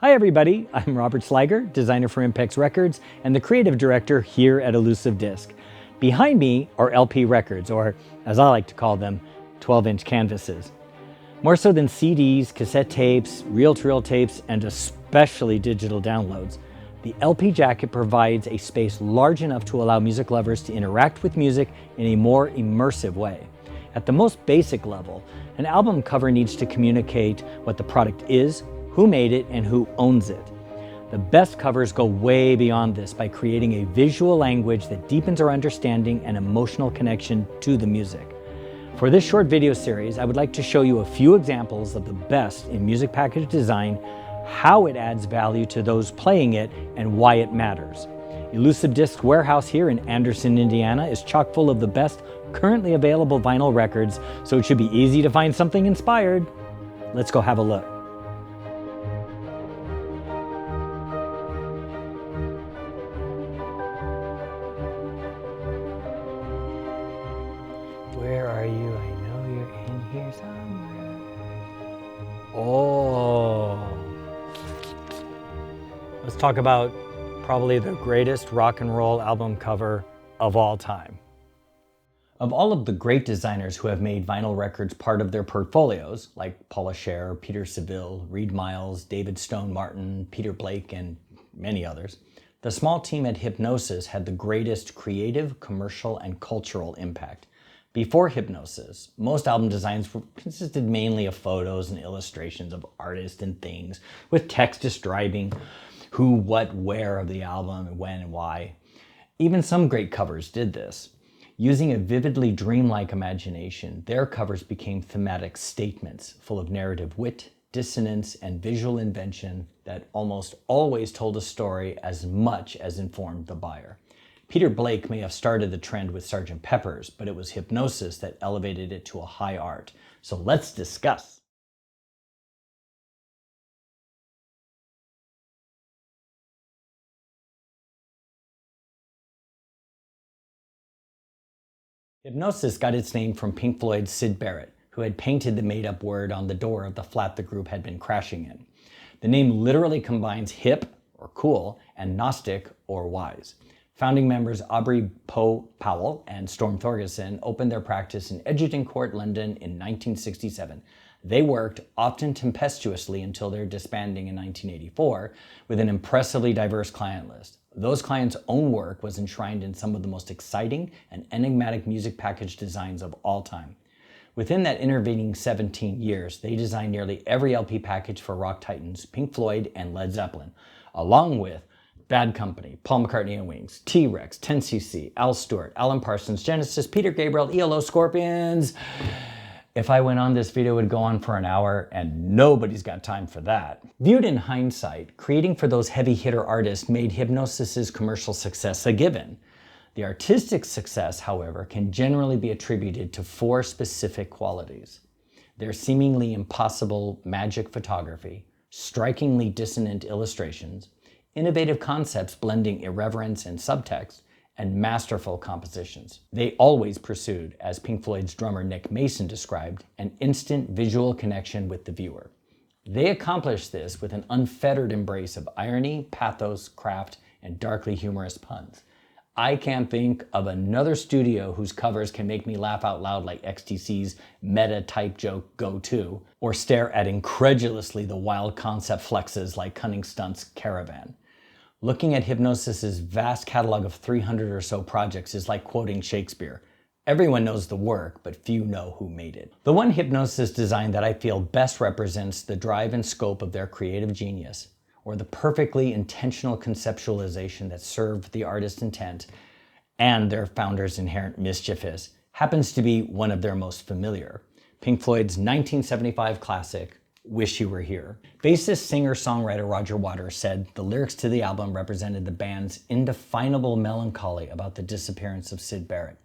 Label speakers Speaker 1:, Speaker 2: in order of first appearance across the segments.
Speaker 1: Hi everybody, I'm Robert Sliger, designer for Impex Records and the creative director here at Elusive Disc. Behind me are LP records, or as I like to call them, 12-inch canvases. More so than CDs, cassette tapes, reel-to-reel tapes, and especially digital downloads, the LP jacket provides a space large enough to allow music lovers to interact with music in a more immersive way. At the most basic level, an album cover needs to communicate what the product is, who made it, and who owns it. The best covers go way beyond this by creating a visual language that deepens our understanding and emotional connection to the music. For this short video series, I would like to show you a few examples of the best in music package design, how it adds value to those playing it, and why it matters. Elusive Disc warehouse here in Anderson, Indiana is chock full of the best currently available vinyl records, so it should be easy to find something inspired. Let's go have a look. Where are you? I know you're in here somewhere. Oh. Let's talk about probably the greatest rock and roll album cover of all time. Of all of the great designers who have made vinyl records part of their portfolios, like Paula Scher, Peter Seville, Reed Miles, David Stone Martin, Peter Blake, and many others, the small team at Hipgnosis had the greatest creative, commercial, and cultural impact. Before Hipgnosis, most album designs consisted mainly of photos and illustrations of artists and things, with text describing who, what, where of the album, when, and why. Even some great covers did this. Using a vividly dreamlike imagination, their covers became thematic statements full of narrative wit, dissonance, and visual invention that almost always told a story as much as informed the buyer. Peter Blake may have started the trend with Sgt. Pepper's, but it was Hipgnosis that elevated it to a high art. So let's discuss. Hipgnosis got its name from Pink Floyd's Syd Barrett, who had painted the made-up word on the door of the flat the group had been crashing in. The name literally combines hip, or cool, and gnostic, or wise. Founding members Aubrey Poe Powell and Storm Thorgerson opened their practice in Edgerton Court, London in 1967. They worked, often tempestuously until their disbanding in 1984, with an impressively diverse client list. Those clients' own work was enshrined in some of the most exciting and enigmatic music package designs of all time. Within that intervening 17 years, they designed nearly every LP package for rock titans Pink Floyd and Led Zeppelin, along with Bad Company, Paul McCartney and Wings, T-Rex, 10cc, Al Stewart, Alan Parsons, Genesis, Peter Gabriel, ELO, Scorpions. If I went on, this video would go on for an hour, and nobody's got time for that. Viewed in hindsight, creating for those heavy hitter artists made Hipgnosis's commercial success a given. The artistic success, however, can generally be attributed to four specific qualities: their seemingly impossible magic photography, strikingly dissonant illustrations, innovative concepts blending irreverence and subtext, and masterful compositions. They always pursued, as Pink Floyd's drummer Nick Mason described, an instant visual connection with the viewer. They accomplished this with an unfettered embrace of irony, pathos, craft, and darkly humorous puns. I can't think of another studio whose covers can make me laugh out loud like XTC's meta type joke Go To, or stare at incredulously the wild concept flexes like Cunning Stunt's Caravan. Looking at Hipgnosis's vast catalog of 300 or so projects is like quoting Shakespeare. Everyone knows the work, but few know who made it. The one Hipgnosis design that I feel best represents the drive and scope of their creative genius, or the perfectly intentional conceptualization that served the artist's intent and their founder's inherent mischievousness, happens to be one of their most familiar: Pink Floyd's 1975 classic, Wish You Were Here. Bassist, singer-songwriter Roger Waters said the lyrics to the album represented the band's indefinable melancholy about the disappearance of Syd Barrett,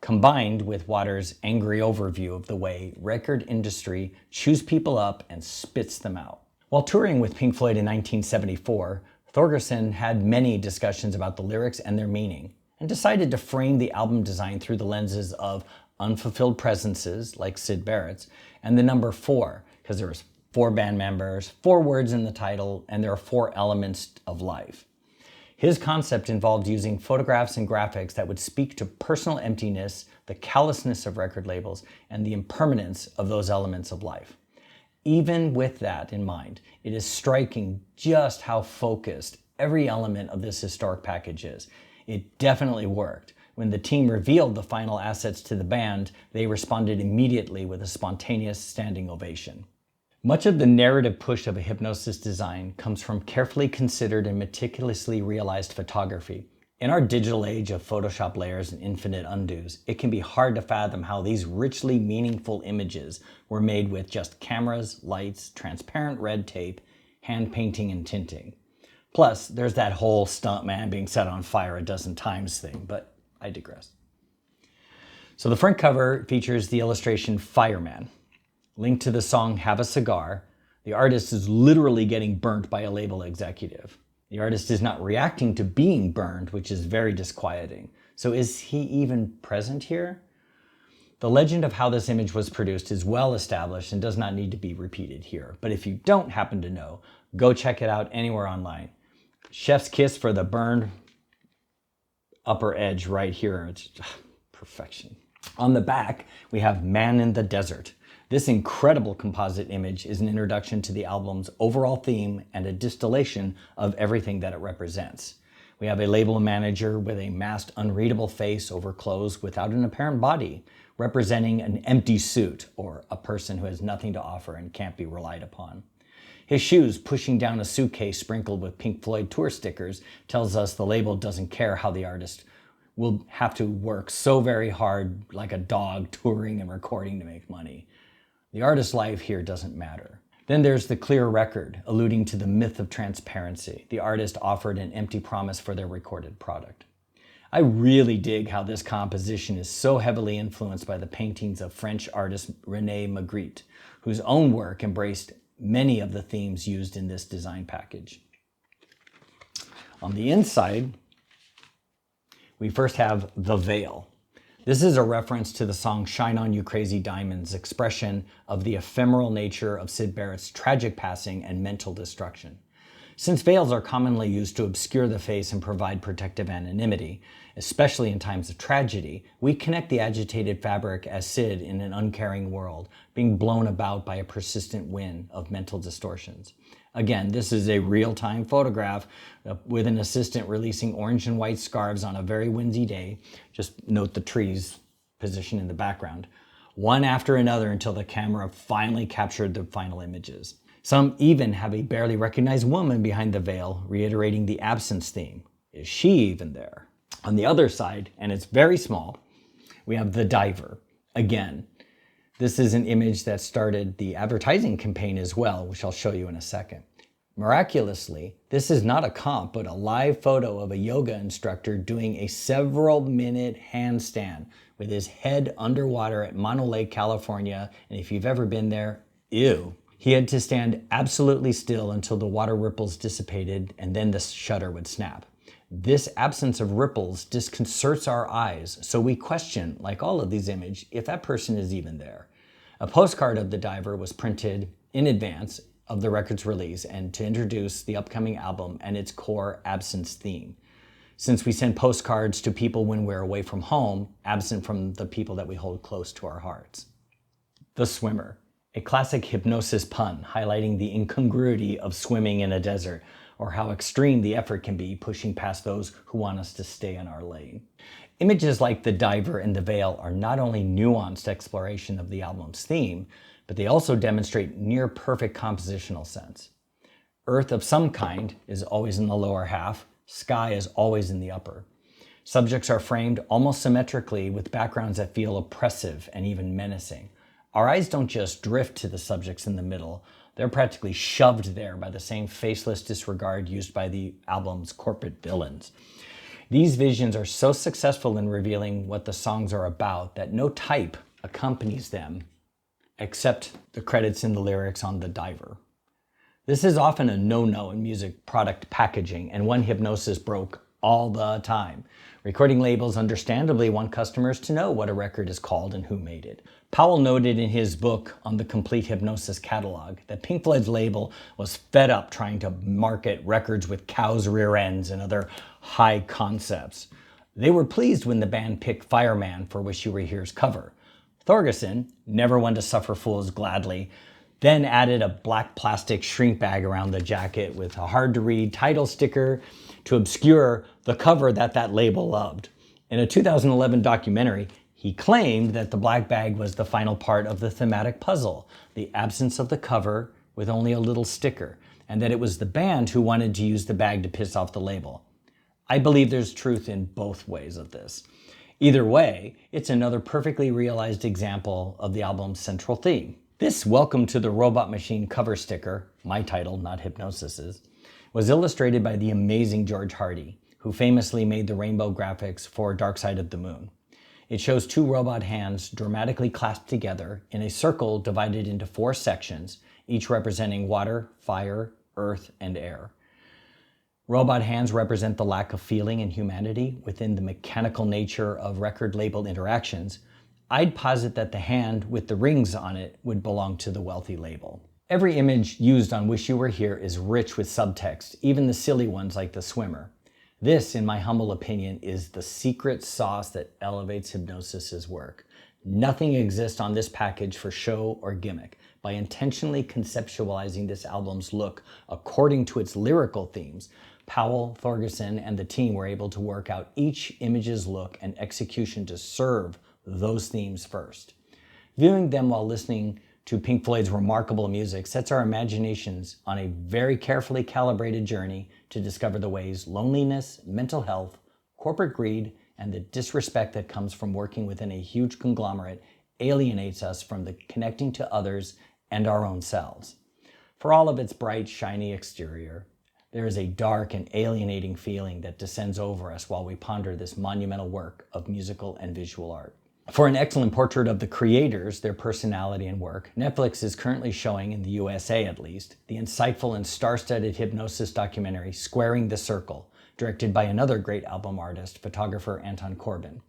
Speaker 1: combined with Waters' angry overview of the way record industry chews people up and spits them out. While touring with Pink Floyd in 1974, Thorgerson had many discussions about the lyrics and their meaning, and decided to frame the album design through the lenses of unfulfilled presences, like Syd Barrett's, and the number 4, because there was 4 band members, 4 words in the title, and there are 4 elements of life. His concept involved using photographs and graphics that would speak to personal emptiness, the callousness of record labels, and the impermanence of those elements of life. Even with that in mind, it is striking just how focused every element of this historic package is. It definitely worked. When the team revealed the final assets to the band, they responded immediately with a spontaneous standing ovation. Much of the narrative push of a Hipgnosis design comes from carefully considered and meticulously realized photography. In our digital age of Photoshop layers and infinite undos, it can be hard to fathom how these richly meaningful images were made with just cameras, lights, transparent red tape, hand painting, and tinting. Plus, there's that whole stuntman being set on fire a dozen times thing, but I digress. So the front cover features the illustration Fireman. Linked to the song Have a Cigar, the artist is literally getting burnt by a label executive. The artist is not reacting to being burned, which is very disquieting. So is he even present here? The legend of how this image was produced is well established and does not need to be repeated here. But if you don't happen to know, go check it out anywhere online. Chef's kiss for the burned upper edge right here. It's perfection. On the back, we have Man in the Desert. This incredible composite image is an introduction to the album's overall theme and a distillation of everything that it represents. We have a label manager with a masked, unreadable face over clothes without an apparent body, representing an empty suit or a person who has nothing to offer and can't be relied upon. His shoes pushing down a suitcase sprinkled with Pink Floyd tour stickers tells us the label doesn't care how the artist will have to work so very hard like a dog touring and recording to make money. The artist's life here doesn't matter. Then there's the clear record, alluding to the myth of transparency. The artist offered an empty promise for their recorded product. I really dig how this composition is so heavily influenced by the paintings of French artist René Magritte, whose own work embraced many of the themes used in this design package. On the inside, we first have The Veil. This is a reference to the song Shine On You Crazy Diamonds' expression of the ephemeral nature of Syd Barrett's tragic passing and mental destruction. Since veils are commonly used to obscure the face and provide protective anonymity, especially in times of tragedy, we connect the agitated fabric as Syd in an uncaring world, being blown about by a persistent wind of mental distortions. Again, this is a real-time photograph with an assistant releasing orange and white scarves on a very windy day. Just note the trees position in the background, one after another until the camera finally captured the final images. Some even have a barely recognized woman behind the veil, reiterating the absence theme. Is she even there? On the other side, and it's very small, we have The Diver. Again, this is an image that started the advertising campaign as well, which I'll show you in a second. Miraculously, this is not a comp, but a live photo of a yoga instructor doing a several-minute handstand with his head underwater at Mono Lake, California. And if you've ever been there, ew. He had to stand absolutely still until the water ripples dissipated and then the shutter would snap. This absence of ripples disconcerts our eyes, so we question, like all of these images, if that person is even there. A postcard of The Diver was printed in advance of the record's release and to introduce the upcoming album and its core absence theme. Since we send postcards to people when we're away from home, absent from the people that we hold close to our hearts. The Swimmer, a classic Hipgnosis pun highlighting the incongruity of swimming in a desert, or how extreme the effort can be pushing past those who want us to stay in our lane. Images like The Diver and The Veil are not only nuanced exploration of the album's theme, but they also demonstrate near-perfect compositional sense. Earth of some kind is always in the lower half, sky is always in the upper. Subjects are framed almost symmetrically with backgrounds that feel oppressive and even menacing. Our eyes don't just drift to the subjects in the middle, they're practically shoved there by the same faceless disregard used by the album's corporate villains. These visions are so successful in revealing what the songs are about that no type accompanies them except the credits in the lyrics on The Diver. This is often a no-no in music product packaging and one Hipgnosis broke all the time. Recording labels understandably want customers to know what a record is called and who made it. Powell noted in his book on the complete Hipgnosis catalog that Pink Floyd's label was fed up trying to market records with cows' rear ends and other high concepts. They were pleased when the band picked Fireman for Wish You Were Here's cover. Thorgerson, never one to suffer fools gladly, then added a black plastic shrink bag around the jacket with a hard-to-read title sticker to obscure the cover that label loved. In a 2011 documentary, he claimed that the black bag was the final part of the thematic puzzle, the absence of the cover with only a little sticker, and that it was the band who wanted to use the bag to piss off the label. I believe there's truth in both ways of this. Either way, it's another perfectly realized example of the album's central theme. This Welcome to the Robot Machine cover sticker, my title, not Hipgnosis's, was illustrated by the amazing George Hardy, who famously made the rainbow graphics for Dark Side of the Moon. It shows two robot hands dramatically clasped together in a circle divided into 4 sections, each representing water, fire, earth, and air. Robot hands represent the lack of feeling and humanity within the mechanical nature of record label interactions. I'd posit that the hand with the rings on it would belong to the wealthy label. Every image used on Wish You Were Here is rich with subtext, even the silly ones like the swimmer. This, in my humble opinion, is the secret sauce that elevates Hipgnosis's work. Nothing exists on this package for show or gimmick. By intentionally conceptualizing this album's look according to its lyrical themes, Powell, Thorgerson, and the team were able to work out each image's look and execution to serve those themes first. Viewing them while listening to Pink Floyd's remarkable music sets our imaginations on a very carefully calibrated journey to discover the ways loneliness, mental health, corporate greed, and the disrespect that comes from working within a huge conglomerate alienates us from the connecting to others and our own selves. For all of its bright, shiny exterior, there is a dark and alienating feeling that descends over us while we ponder this monumental work of musical and visual art. For an excellent portrait of the creators, their personality and work, Netflix is currently showing, in the USA at least, the insightful and star-studded Hipgnosis documentary Squaring the Circle, directed by another great album artist, photographer Anton Corbin.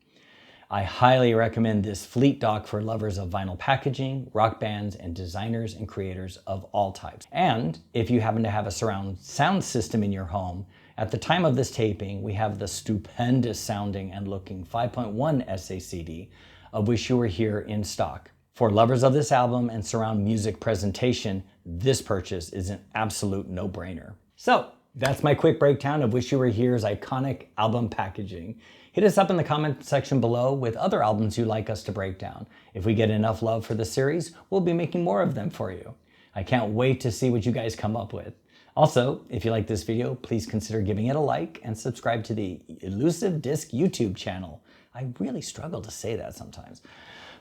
Speaker 1: I highly recommend this fleet doc for lovers of vinyl packaging, rock bands, and designers and creators of all types. And if you happen to have a surround sound system in your home, at the time of this taping, we have the stupendous sounding and looking 5.1 SACD of Wish You Were Here in stock. For lovers of this album and surround music presentation, this purchase is an absolute no-brainer. So, that's my quick breakdown of Wish You Were Here's iconic album packaging. Hit us up in the comment section below with other albums you'd like us to break down. If we get enough love for the series, we'll be making more of them for you. I can't wait to see what you guys come up with. Also, if you like this video, please consider giving it a like and subscribe to the Elusive Disc YouTube channel. I really struggle to say that sometimes.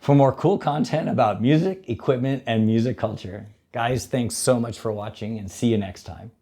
Speaker 1: For more cool content about music, equipment, and music culture. Guys, thanks so much for watching, and see you next time.